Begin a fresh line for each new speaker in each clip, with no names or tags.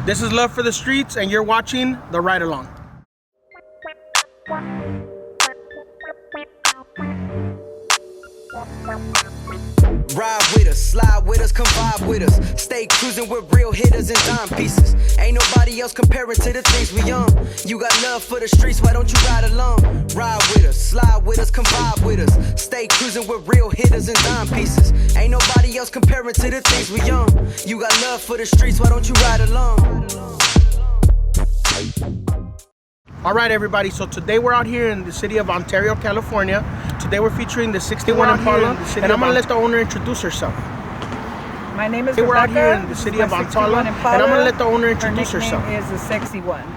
This is Love for the Streets, and you're watching The Ride Along.
Ride with us, slide with us, come vibe with us. Stay cruising with real hitters and dime pieces. Ain't nobody else comparing to the things we on. You got love for the streets, why don't you ride along? Ride with us, slide with us, come vibe with us. Stay cruising with real hitters and dime pieces. Ain't nobody else comparing to the things we on. You got love for the streets, why don't you ride along?
All right, everybody, so today we're out here in the city of Ontario, California. Today we're featuring the 61 Impala, and I'm gonna let the owner introduce herself.
My name is
Today we're out
Rebecca.
here in the city of Impala, and I'm gonna let the owner introduce herself.
Her nickname is the Sexy One.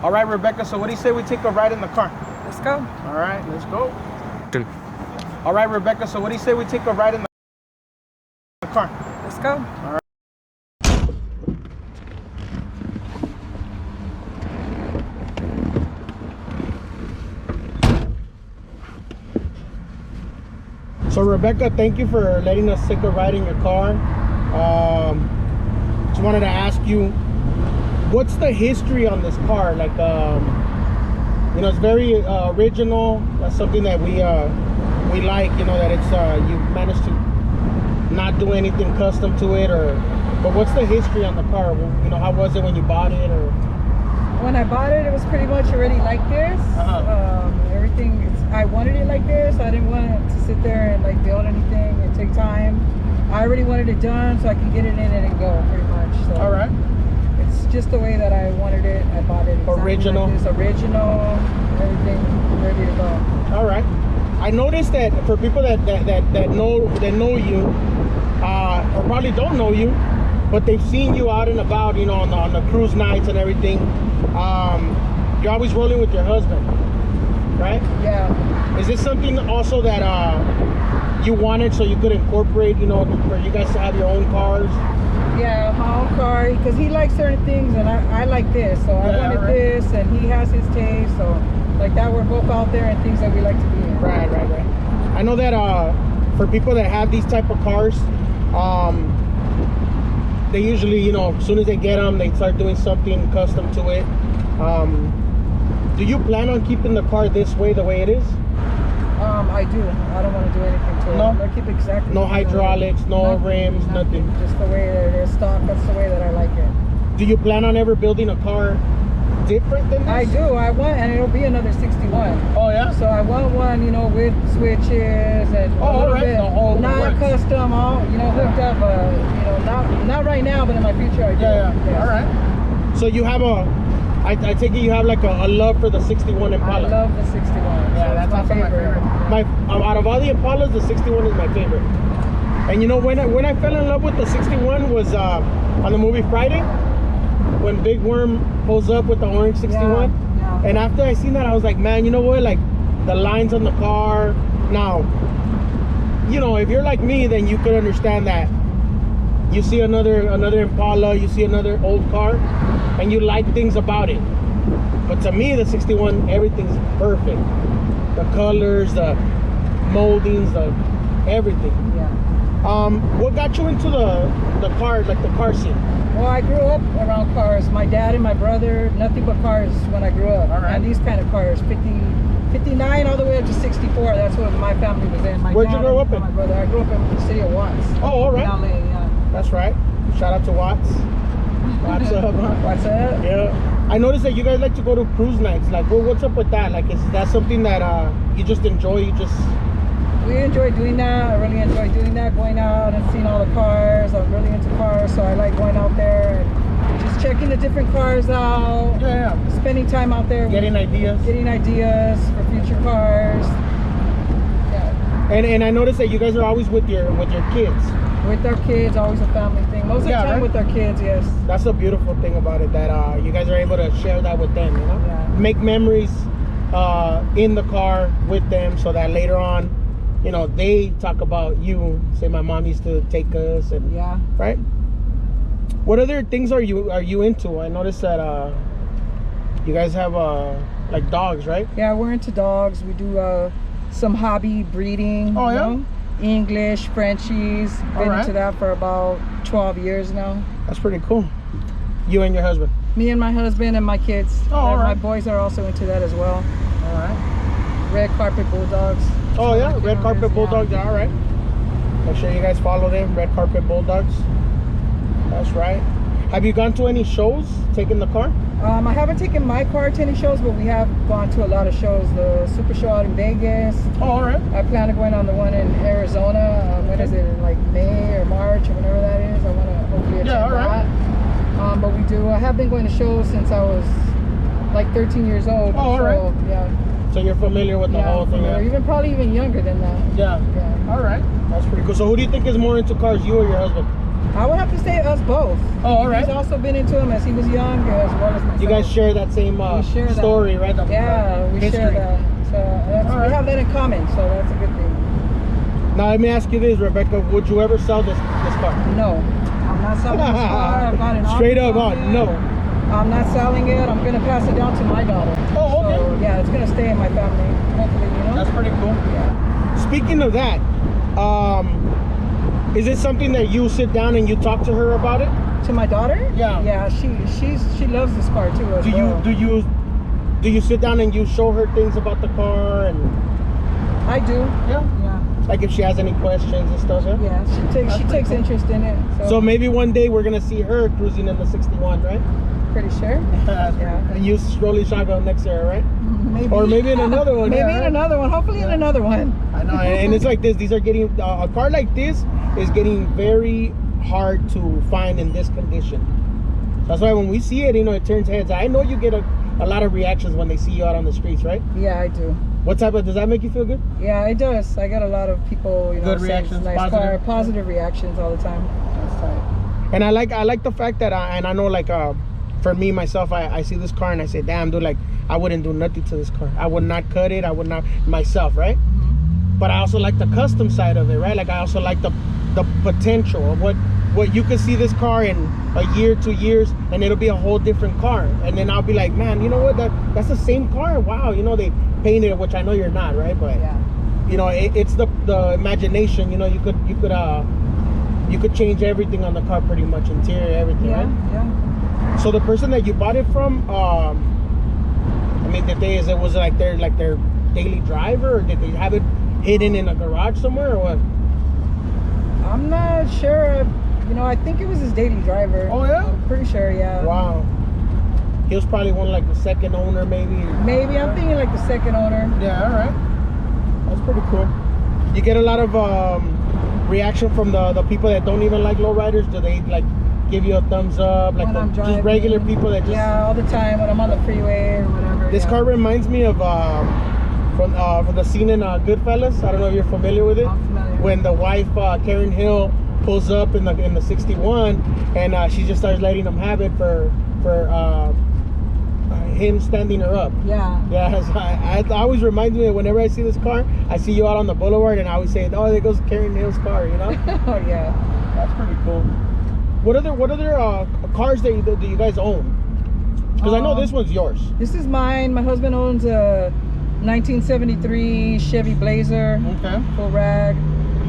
All right, Rebecca, so what do you say we take a ride in the car?
Let's go.
All right, let's go. All right, Rebecca, so what do you say we take a ride in the car?
Let's go.
All right. So Rebecca, thank you for letting us take a ride in your car. Just wanted to ask you, what's the history on this car? Like, you know, it's very original. That's something that we like. You know, that it's you managed to not do anything custom to it, but what's the history on the car? You know, how was it when you bought it? Or
When I bought it, it was pretty much already like this. Everything, I wanted it like this. I didn't want it to sit there and like build anything and take time. I already wanted it done so I could get it in and go, pretty much. So.
All right.
It's just the way that I wanted it. I bought it exactly
Original.
like this. Original, everything ready to go.
All right. I noticed that for people that know you, or probably don't know you, but they've seen you out and about, you know, on the cruise nights and everything. You're always rolling with your husband, right?
Yeah.
Is this something also that you wanted so you could incorporate, you know, for you guys to have your own cars?
Yeah, my own car, because he likes certain things and I like this, so I wanted this, and he has his taste, so like that we're both out there and things that we like to be in.
Right. I know that for people that have these type of cars, they usually, you know, as soon as they get them, they start doing something custom to it. Do you plan on keeping the car this way, the way it is?
I do. I don't want to do anything to it.
No?
I'm going to keep exactly.
No hydraulics, no rims, nothing.
Just the way that it is stock. That's the way that I like it.
Do you plan on ever building a car different than this?
I do. I want, and it'll be another 61.
Oh yeah.
So I want one, you know, with switches and a little bit, not custom, all, you know, hooked up. You know, not right now, but in my future I do.
Yeah.
Yes.
All right. So you have I take it you have like a love for the 61 Impala.
I love the 61.
Yeah, that's also my favorite. Out of all the Impalas, the 61 is my favorite. And you know, when I fell in love with the 61 was on the movie Friday, when Big Worm pulls up with the orange 61.
Yeah.
And after I seen that, I was like, man, you know what? Like the lines on the car. Now, you know, if you're like me, then you could understand that. You see another Impala, you see another old car, and you like things about it. But to me, the 61, everything's perfect. The colors, the moldings, everything.
Yeah.
What got you into the car, like the car scene?
Well, I grew up around cars. My dad and my brother, nothing but cars when I grew up.
All right.
And these kind of cars, 59 all the way up to 64. That's what my family was in.
Where'd you grow up in?
My brother. I grew up in the city of Watts.
Oh, all right.
In LA, yeah.
That's right. Shout out to Watts. What's up?
What's up?
Yeah. I noticed that you guys like to go to cruise nights. Like, what's up with that? Like, is that something that you just enjoy?
We enjoy doing that. I really enjoy doing that, going out and seeing all the cars. I'm really into cars, so I like going out there and just checking the different cars out.
Yeah.
Spending time out there.
Getting ideas for
future cars. Yeah.
And I noticed that you guys are always with your kids.
With our kids, always a family thing. Most of the time, right? With our kids, yes.
That's the beautiful thing about it, that you guys are able to share that with them, you know?
Yeah.
Make memories in the car with them, so that later on, you know, they talk about you. Say, my mom used to take us, and right. What other things are you into? I noticed that You guys have like dogs, right?
Yeah, we're into dogs. We do some hobby breeding.
Oh, yeah?
You know? English, Frenchies. Been into that for about 12 years now.
That's pretty cool. You and your husband?
Me and my husband and my kids.
Oh, all right.
My boys are also into that as well.
All right.
Red carpet bulldogs.
Oh yeah, red carpet bulldogs. Yeah. All right. Make sure you guys follow them. Red carpet bulldogs. That's right. Have you gone to any shows taking the car?
I haven't taken my car to any shows, but we have gone to a lot of shows. The Super Show out in Vegas.
Oh, all right.
I plan on going on the one in Arizona. When is it? In like May or March or whenever that is. I want to hopefully attend that. But we do. I have been going to shows since I was like 13 years old.
Oh, all right.
Yeah.
So you're familiar with the whole thing,
or even probably even younger than that.
Yeah. All right. That's pretty cool. So who do you think is more into cars, you or your husband?
I would have to say us both.
Oh, all right.
He's also been into them as he was young, as well as myself.
You guys share that same story, right?
We share that. So we have that in common, so that's a good thing.
Now let me ask you this, Rebecca. Would you ever sell this car?
No. I'm not selling this car. I've got an
straight up no.
I'm not selling it. I'm going to pass it down to my daughter.
Oh, okay.
So, yeah, it's going to stay in my family, hopefully, you know?
That's pretty cool.
Yeah.
Speaking of that, is it something that you sit down and you talk to her about it?
To my daughter?
Yeah.
Yeah, she loves this car too as well.
Do you sit down and you show her things about the car and
I do.
Yeah. Like if she has any questions and stuff, yeah?
Yeah, she takes interest in it.
So maybe one day we're gonna see her cruising in the 61, right?
Pretty sure. Yeah.
And you rolling shotgun next to her, right?
Maybe.
Or maybe in another one.
Maybe in another one. Hopefully in another one.
I know, and it's like this. These are getting a car like this is getting very hard to find in this condition. That's why when we see it, you know, it turns heads. I know you get a lot of reactions when they see you out on the streets, right?
Yeah, I do.
What type of, does that make you feel good?
Yeah, it does. I got a lot of people, you know,
good reactions,
nice car, positive reactions all the time.
That's tight. And I like the fact that and I know like for me myself, I see this car and I say, damn, dude, like I wouldn't do nothing to this car. I would not cut it. I would not myself, right? Mm-hmm. But I also like the custom side of it, right? Like I also like the potential of what you could see this car in a year, 2 years, and it'll be a whole different car. And then I'll be like, man, you know what? That's the same car. Wow, you know, they painted it, which I know you're not, right? But
yeah,
you know, it's the imagination. You know, you could change everything on the car, pretty much, interior, everything, right?
Yeah.
So the person that you bought it from, I mean, was it like their daily driver, or did they have it hidden in a garage somewhere, or what?
I'm not sure. You know, I think it was his daily driver.
Oh yeah?
I'm pretty sure, yeah.
Wow. He was probably one like the second owner, maybe.
Maybe, I'm thinking like the second owner.
Yeah, all right. That's pretty cool. You get a lot of reaction from the people that don't even like lowriders. Do they like give you a thumbs up? Like just regular people that just...
Yeah, all the time when I'm on the freeway or whatever.
This car reminds me of from the scene in Goodfellas. I don't know if you're familiar with it.
I'm familiar.
When the wife, Karen Hill, pulls up in the 61 and she just starts letting him have it for him standing her up.
Yeah.
Yeah, I always remind me of whenever I see this car, I see you out on the boulevard and I always say, oh, there goes Karen Hill's car, you know?
Oh yeah.
That's pretty cool. What other cars do you guys own? Because I know this one's yours.
This is mine. My husband owns a 1973 Chevy Blazer.
Okay.
Full rag.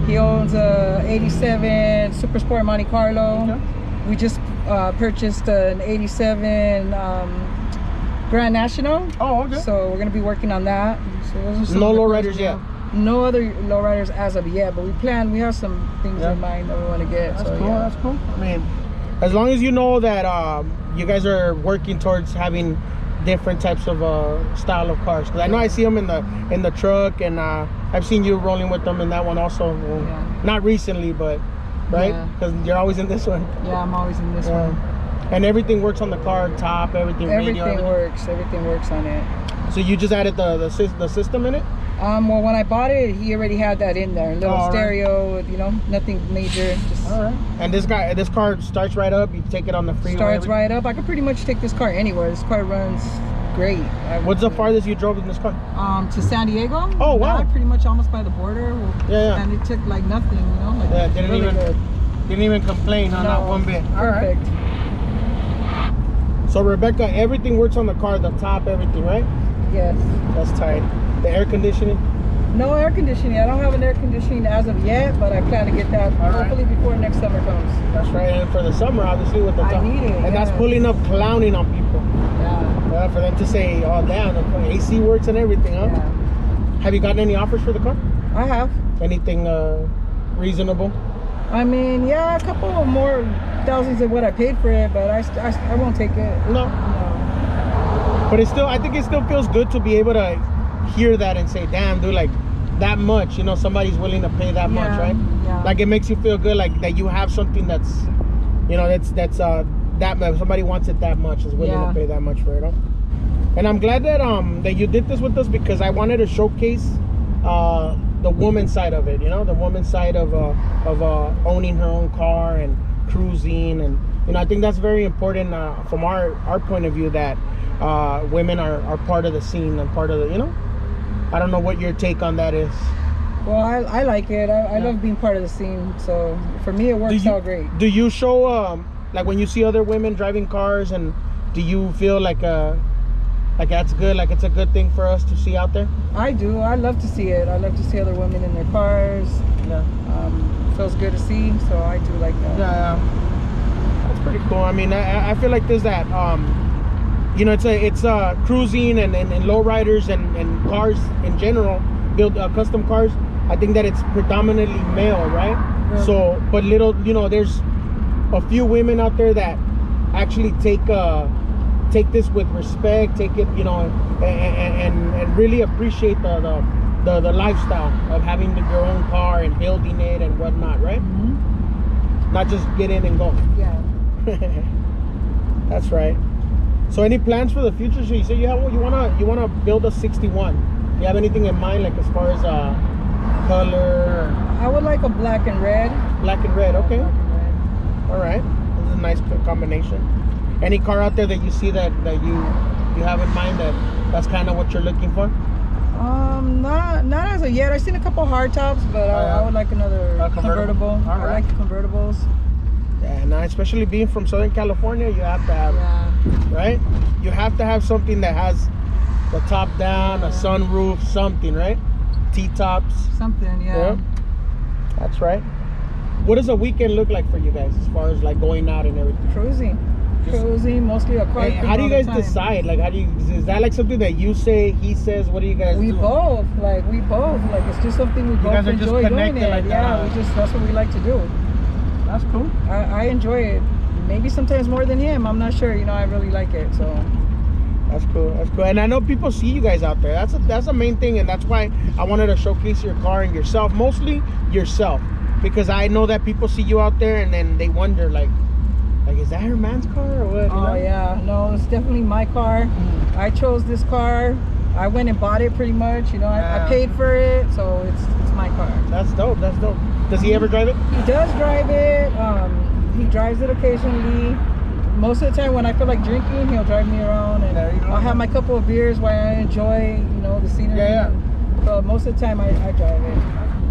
He owns a 87 Super Sport Monte Carlo.
Okay.
We just purchased an 87 Grand National.
Oh, okay.
So we're gonna be working on that. So those are some
no
of the
lowriders
cars
yet.
No other lowriders as of yet, but we have some things in mind that we want to get.
That's
so,
cool.
yeah.
That's cool. I mean, as long as you know that you guys are working towards having different types of style of cars, because I know I see them in the truck, and I've seen you rolling with them in that one also. Well, not recently, but right, because you're always in this one.
Yeah, I'm always in this one.
And everything works on the car, top, everything
works. Everything works on it.
So you just added the system in it?
Well, when I bought it, he already had that in there. A little stereo, you know, nothing major. Just
all right. And this car starts right up. You take it on the freeway.
Starts right up. I could pretty much take this car anywhere. This car runs great.
What's the farthest you drove in this car?
To San Diego.
Oh wow.
Pretty much almost by the border.
Yeah.
And it took like nothing, you know. Like,
yeah, didn't even complain on that one bit.
Perfect.
All right. So Rebecca, everything works on the car, the top, everything, right?
Yes.
That's tight. The air conditioning?
No air conditioning. I don't have an air conditioning as of yet, but I plan to get that hopefully before next summer comes.
That's right. And for the summer, obviously, with the top.
I need it.
And that's pulling up clowning on people.
Yeah.
For them to say, oh, damn, the AC works and everything, huh?
Yeah.
Have you gotten any offers for the car?
I have.
Anything reasonable?
I mean, yeah, a couple more thousands of what I paid for it, but I won't take it.
No. But it's still, I think it still feels good to be able to hear that and say, damn, dude, like that much, you know, somebody's willing to pay that much, right?
Yeah.
Like it makes you feel good, like that you have something that's, you know, that's that much. Somebody wants it that much, is willing to pay that much for it, huh? And I'm glad that that you did this with us, because I wanted to showcase the woman's side of it, you know, the woman's side of owning her own car and cruising, and you know, I think that's very important from our point of view, that women are part of the scene and part of the, you know, I don't know what your take on that is.
Well, I like it. I love being part of the scene, so for me it works out great.
Do you show like when you see other women driving cars, and do you feel like that's good, like it's a good thing for us to see out there?
I do. I love to see it. I love to see other women in their cars.
Yeah.
Feels good to see, so I do like that.
Yeah. That's pretty cool. I mean, I feel like there's that you know, it's cruising and lowriders and cars in general, build custom cars. I think that it's predominantly male, right?
Yeah.
So, but little, you know, there's a few women out there that actually take this with respect, take it, you know, and really appreciate the lifestyle of having your own car and building it and whatnot, right?
Mm-hmm.
Not just get in and go.
Yeah.
That's right. So any plans for the future? So you say you wanna build a 61. Do you have anything in mind, like as far as color?
I would like a black and red.
Black and red, okay.
Black and red.
All right, this is a nice combination. Any car out there that you see that you have in mind that's kind of what you're looking for?
Not as of yet. I've seen a couple hard tops, but I would like another convertible. I like convertibles.
Yeah, now especially being from Southern California, you have to have, right? You have to have something that has the top down, a sunroof, something, right? T-tops.
Something, yeah.
That's right. What does a weekend look like for you guys as far as like going out and everything?
Cruising, mostly a car.
How do you guys decide? Like, is that like something that you say, he says? What do you guys do?
We both. Like, it's just something we both enjoy doing it.
Like that.
That's what we like to do.
That's cool.
I enjoy it. Maybe sometimes more than him. I'm not sure. You know, I really like it. So.
That's cool. That's cool. And I know people see you guys out there. That's the main thing, and that's why I wanted to showcase your car and yourself, mostly yourself, because I know that people see you out there and then they wonder like is that her man's car or what?
Oh yeah, no, it's definitely my car. I chose this car. I went and bought it pretty much. You know, I paid for it, so it's my car.
That's dope. That's dope. Does he ever drive it?
He does drive it. He drives it occasionally. Most of the time when I feel like drinking, he'll drive me around, and I'll have my couple of beers while I enjoy, you know, the scenery.
Yeah.
But most of the time I drive it.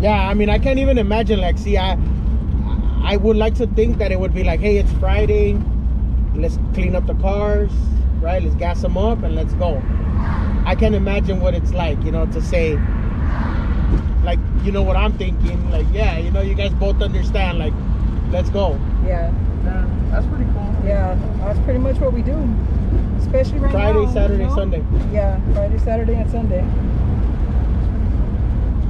Yeah, I mean, I can't even imagine, like, see, I would like to think that it would be like, hey, it's Friday, let's clean up the cars, right? Let's gas them up and let's go. I can't imagine what it's like, you know, to say, like, you know what I'm thinking, like, yeah, you know, you guys both understand, like, let's go.
Yeah.
That's pretty cool.
Yeah, that's pretty much what we do, especially right now.
Friday, Saturday,
you know?
Sunday.
Yeah, Friday, Saturday, and Sunday.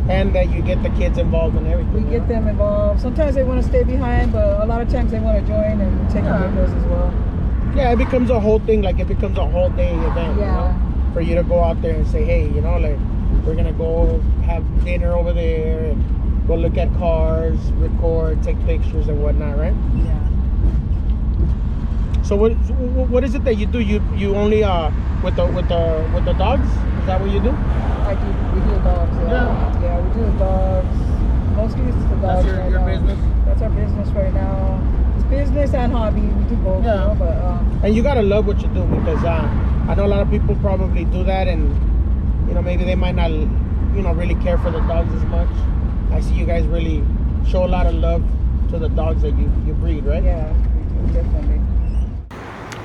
And that you get the kids involved in everything.
We get them involved. Sometimes they want to stay behind, but a lot of times they want to join and take them with us as well.
Yeah, it becomes a whole thing, like it becomes a whole day event.
Yeah.
You know? For you to go out there and say, hey, you know, like we're gonna go have dinner over there and go look at cars, record, take pictures and whatnot, right?
Yeah.
So what is it that you do? You only with the dogs? Is that what you do?
We do the dogs. Yeah, we do the dogs. Mostly it's the dogs.
That's your business?
That's our business right now. It's business and hobby. We do both.
Yeah.
You know, but
and you gotta love what you do, because I know a lot of people probably do that, and you know, maybe they might not, you know, really care for the dogs as much. I see you guys really show a lot of love to the dogs that you breed, right?
Yeah, we do, definitely.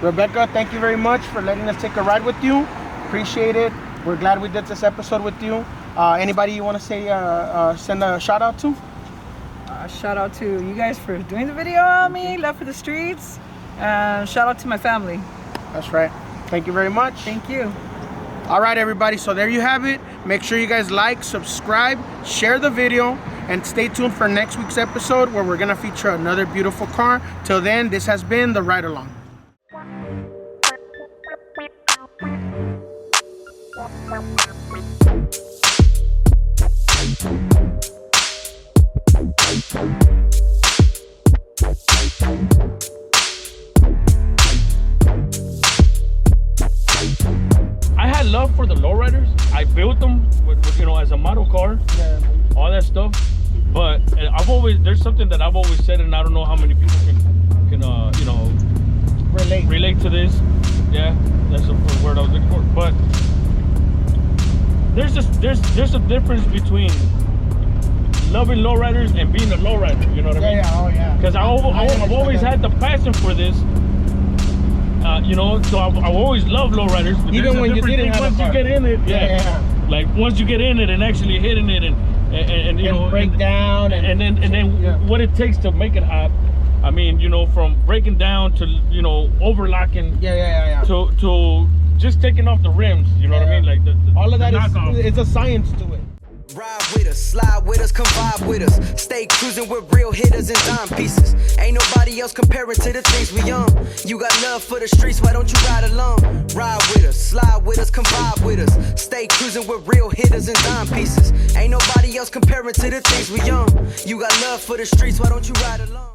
Rebecca, thank you very much for letting us take a ride with you. Appreciate it. We're glad we did this episode with you. Anybody you want to say, send a shout out to?
Shout out to you guys for doing the video on me, Love for the Streets. Shout out to my family.
That's right. Thank you very much.
Thank you.
All right, everybody. So there you have it. Make sure you guys like, subscribe, share the video, and stay tuned for next week's episode where we're going to feature another beautiful car. Till then, this has been The Ride Along.
I had love for the lowriders. I built them, with, you know, as a model car, all that stuff. But there's something that I've always said, and I don't know how many people can you know, relate to this. Yeah, that's the word I was looking for. But there's a difference between loving lowriders and being a lowrider. You know what I mean?
Yeah. Oh yeah.
Because I've always had the passion for this. You know, so I've always loved lowriders.
Even when you didn't have
once
a car.
you get in it, yeah. Like once you get in it and actually hitting it and you know,
break down
and then what it takes to make it hot. I mean, you know, from breaking down to, you know, overlocking.
Yeah.
To just taking off the rims. You know what I mean? Like
all of that
knockoff.
It's a science to it.
Ride with us, slide with us, come vibe with us. Stay cruising with real hitters and dime pieces. Ain't nobody else comparing to the things we on. You got love for the streets, why don't you ride along? Ride with us, slide with us, come vibe with us. Stay cruising with real hitters and dime pieces. Ain't nobody else comparing to the things we on. You got love for the streets, why don't you ride along?